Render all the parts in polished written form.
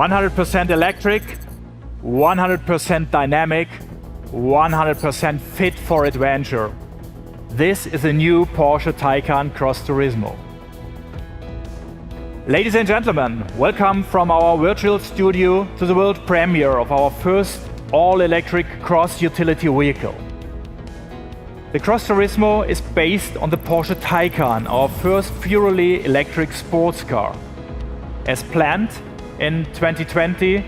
100% electric, 100% dynamic, 100% fit for adventure. This is a new Porsche Taycan Cross Turismo. Ladies and gentlemen, welcome from our virtual studio to the world premiere of our first all-electric cross utility vehicle. The Cross Turismo is based on the Porsche Taycan, our first purely electric sports car. As planned, in 2020,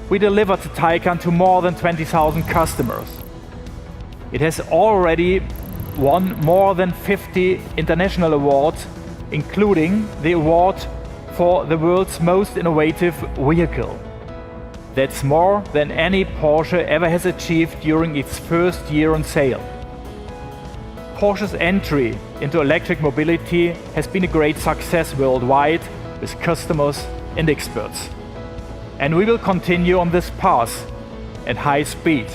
we delivered the Taycan to more than 20,000 customers. It has already won more than 50 international awards, including the award for the world's most innovative vehicle. That's more than any Porsche ever has achieved during its first year on sale. Porsche's entry into electric mobility has been a great success worldwide with customers and experts. And we will continue on this path at high speed.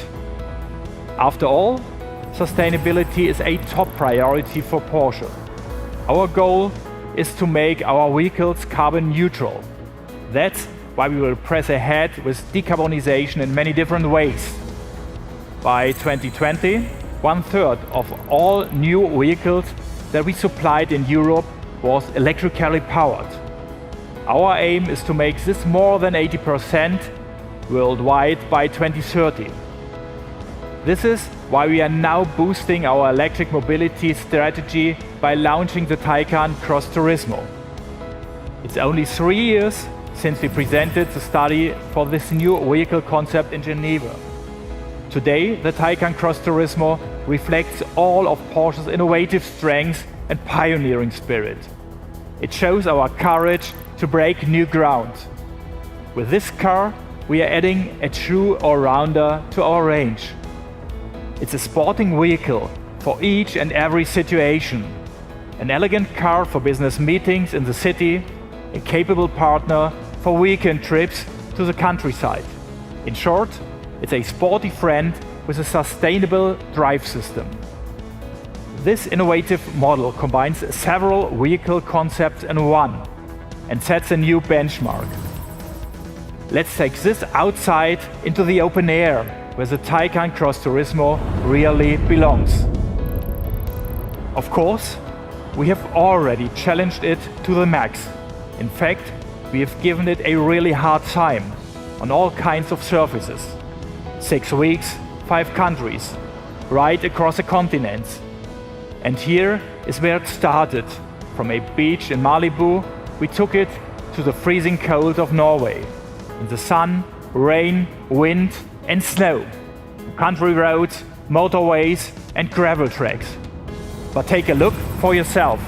After all, sustainability is a top priority for Porsche. Our goal is to make our vehicles carbon neutral. That's why we will press ahead with decarbonization in many different ways. By 2020, 1/3 of all new vehicles that we supplied in Europe was electrically powered. Our aim is to make this more than 80% worldwide by 2030. This is why we are now boosting our electric mobility strategy by launching the Taycan Cross Turismo. It's only 3 years since we presented the study for this new vehicle concept in Geneva. Today, the Taycan Cross Turismo reflects all of Porsche's innovative strengths and pioneering spirit. It shows our courage to break new ground. With this car, we are adding a true all-rounder to our range. It's a sporting vehicle for each and every situation. An elegant car for business meetings in the city, a capable partner for weekend trips to the countryside. In short, it's a sporty friend with a sustainable drive system. This innovative model combines several vehicle concepts in one and sets a new benchmark. Let's take this outside into the open air, where the Taycan Cross Turismo really belongs. Of course, we have already challenged it to the max. In fact, we have given it a really hard time on all kinds of surfaces. 6 weeks, 5 countries, right across the continents. And here is where it started. From a beach in Malibu, we took it to the freezing cold of Norway. In the sun, rain, wind and snow. Country roads, motorways and gravel tracks. But take a look for yourself.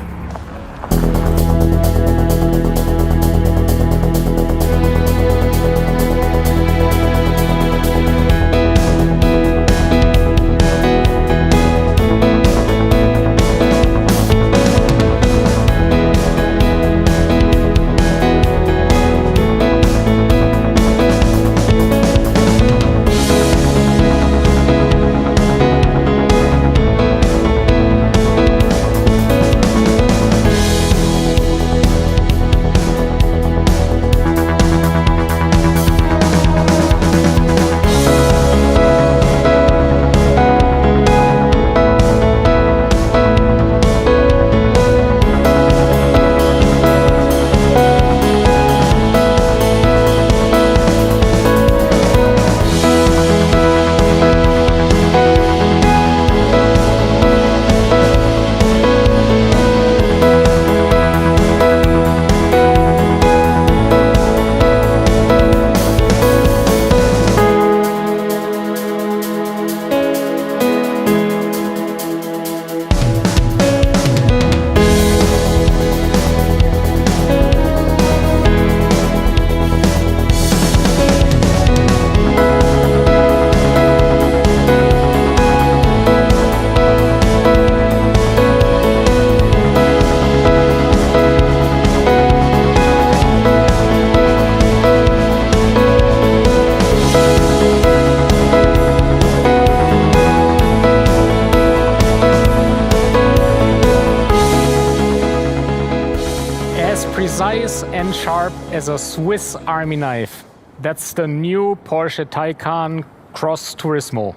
As precise and sharp as a Swiss Army knife. that's the new Porsche Taycan Cross Turismo.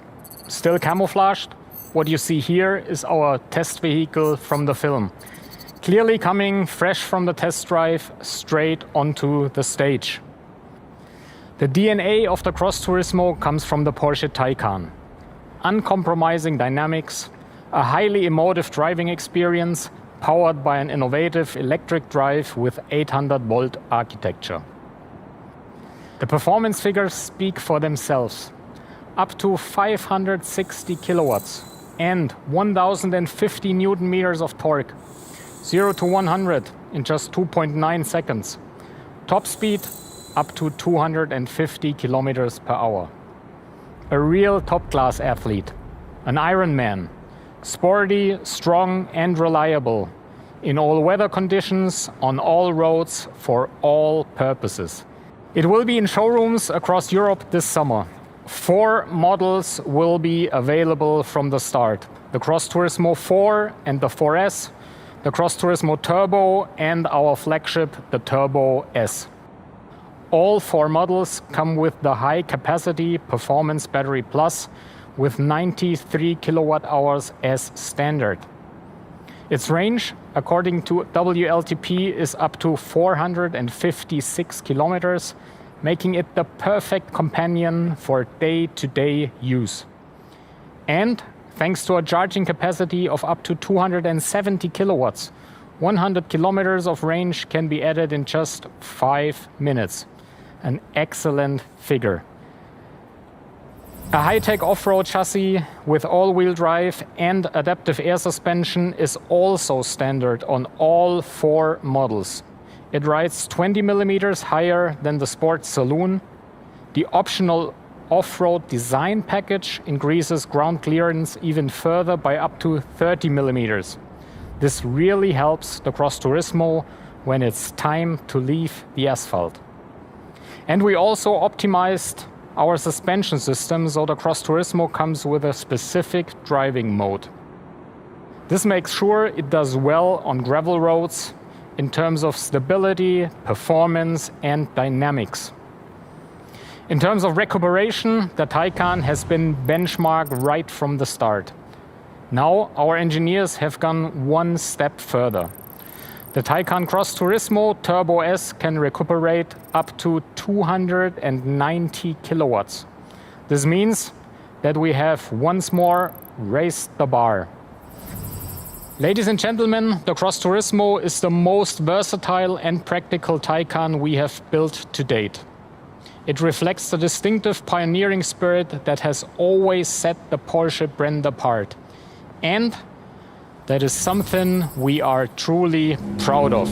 Still camouflaged. What you see here is our test vehicle from the film. Clearly coming fresh from the test drive straight onto the stage. The DNA of the Cross Turismo comes from the Porsche Taycan. Uncompromising dynamics, a highly emotive driving experience powered by an innovative electric drive with 800-volt architecture. The performance figures speak for themselves. Up to 560 kilowatts and 1050 Newton meters of torque. 0 to 100 in just 2.9 seconds. Top speed up to 250 kilometers per hour. A real top-class athlete, an Ironman, sporty, strong and reliable, in all weather conditions, on all roads, for all purposes. It will be in showrooms across Europe this summer. 4 models will be available from the start. The Cross Turismo 4 and the 4S, the Cross Turismo Turbo and our flagship, the Turbo S. All 4 models come with the high-capacity Performance Battery Plus with 93 kilowatt hours as standard. Its range, according to WLTP, is up to 456 kilometers, making it the perfect companion for day-to-day use. And thanks to a charging capacity of up to 270 kilowatts, 100 kilometers of range can be added in just 5 minutes. An excellent figure. A high-tech off-road chassis with all-wheel drive and adaptive air suspension is also standard on all 4 models. It rides 20 millimeters higher than the Sport Saloon. The optional off-road design package increases ground clearance even further by up to 30 millimeters. This really helps the Cross Turismo when it's time to leave the asphalt. And we also optimized our suspension system, so the Cross Turismo comes with a specific driving mode. This makes sure it does well on gravel roads in terms of stability, performance, and dynamics. In terms of recuperation, the Taycan has been benchmarked right from the start. Now our engineers have gone one step further. The Taycan Cross Turismo Turbo S can recuperate up to 290 kilowatts. This means that we have once more raised the bar. Ladies and gentlemen, the Cross Turismo is the most versatile and practical Taycan we have built to date. It reflects the distinctive pioneering spirit that has always set the Porsche brand apart. And that is something we are truly proud of.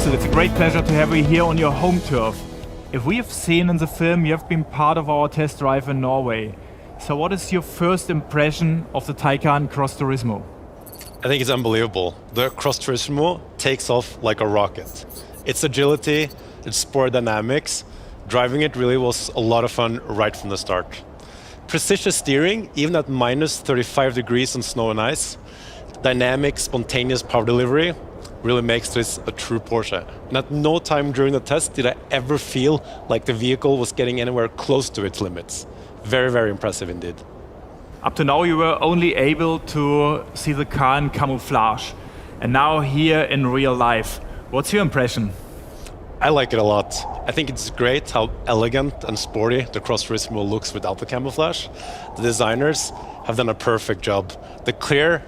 It's a great pleasure to have you here on your home turf. If we have seen in the film, you have been part of our test drive in Norway. So what is your first impression of the Taycan Cross Turismo? I think it's unbelievable. The Cross Turismo takes off like a rocket. Its agility, its sport dynamics, driving it really was a lot of fun right from the start. Precision steering, even at minus 35 degrees on snow and ice. Dynamic, spontaneous power delivery really makes this a true Porsche. And at no time during the test did I ever feel like the vehicle was getting anywhere close to its limits. Very, very impressive indeed. Up to now you were only able to see the car in camouflage. And now here in real life. What's your impression? I like it a lot. I think it's great how elegant and sporty the Cross Turismo looks without the camouflage. The designers have done a perfect job. The clear,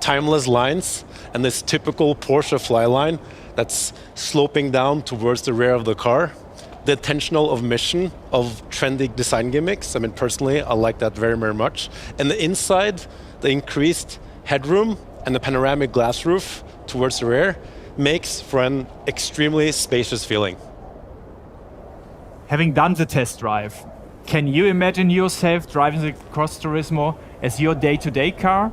timeless lines and this typical Porsche fly line that's sloping down towards the rear of the car. The intentional omission of trendy design gimmicks. I mean, personally, I like that very, very much. And the inside, the increased headroom and the panoramic glass roof towards the rear makes for an extremely spacious feeling. Having done the test drive, can you imagine yourself driving the Cross Turismo as your day-to-day car,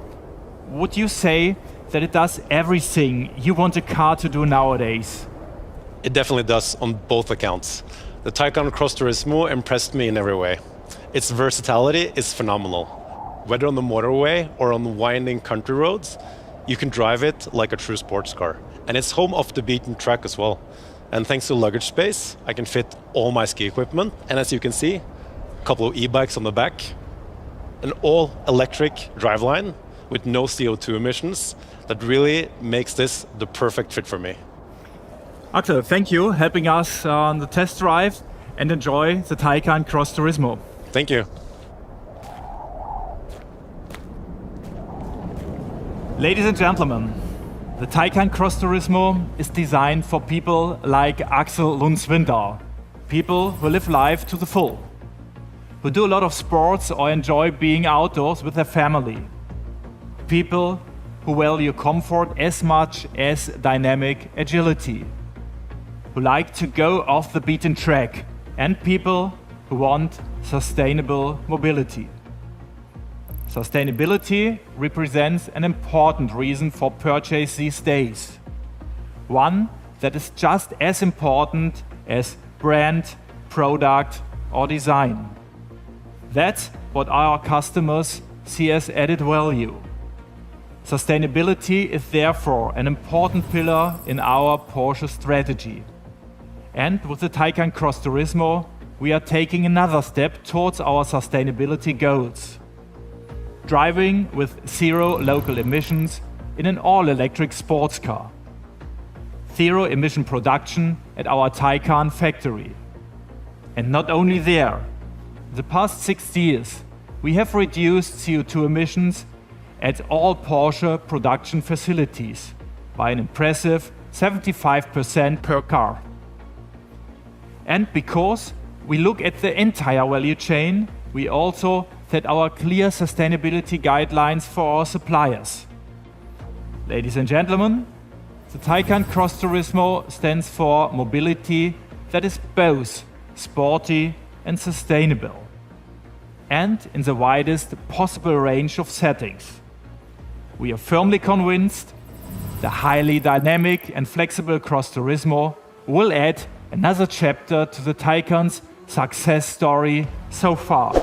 would you say that it does everything you want a car to do nowadays? It definitely does on both accounts. The Taycan Cross Turismo impressed me in every way. Its versatility is phenomenal. Whether on the motorway or on winding country roads, you can drive it like a true sports car. And it's home off the beaten track as well. And thanks to luggage space, I can fit all my ski equipment. And as you can see, a couple of e-bikes on the back, an all-electric driveline with no CO2 emissions that really makes this the perfect fit for me. Axel, thank you helping us on the test drive, and enjoy the Taycan Cross Turismo. Thank you. Ladies and gentlemen, the Taycan Cross Turismo is designed for people like Axel Lundsvindar, people who live life to the full, who do a lot of sports or enjoy being outdoors with their family, people who value comfort as much as dynamic agility, who like to go off the beaten track, and people who want sustainable mobility. Sustainability represents an important reason for purchase these days. One that is just as important as brand, product, or design. That's what our customers see as added value. Sustainability is therefore an important pillar in our Porsche strategy. And with the Taycan Cross Turismo, we are taking another step towards our sustainability goals. Driving with zero local emissions in an all-electric sports car. Zero emission production at our Taycan factory. And not only there, in the past 6 years, we have reduced CO2 emissions at all Porsche production facilities by an impressive 75% per car. And because we look at the entire value chain, we also set our clear sustainability guidelines for our suppliers. Ladies and gentlemen, the Taycan Cross Turismo stands for mobility that is both sporty and sustainable, and in the widest possible range of settings. We are firmly convinced the highly dynamic and flexible Cross Turismo will add another chapter to the Taycan's success story so far.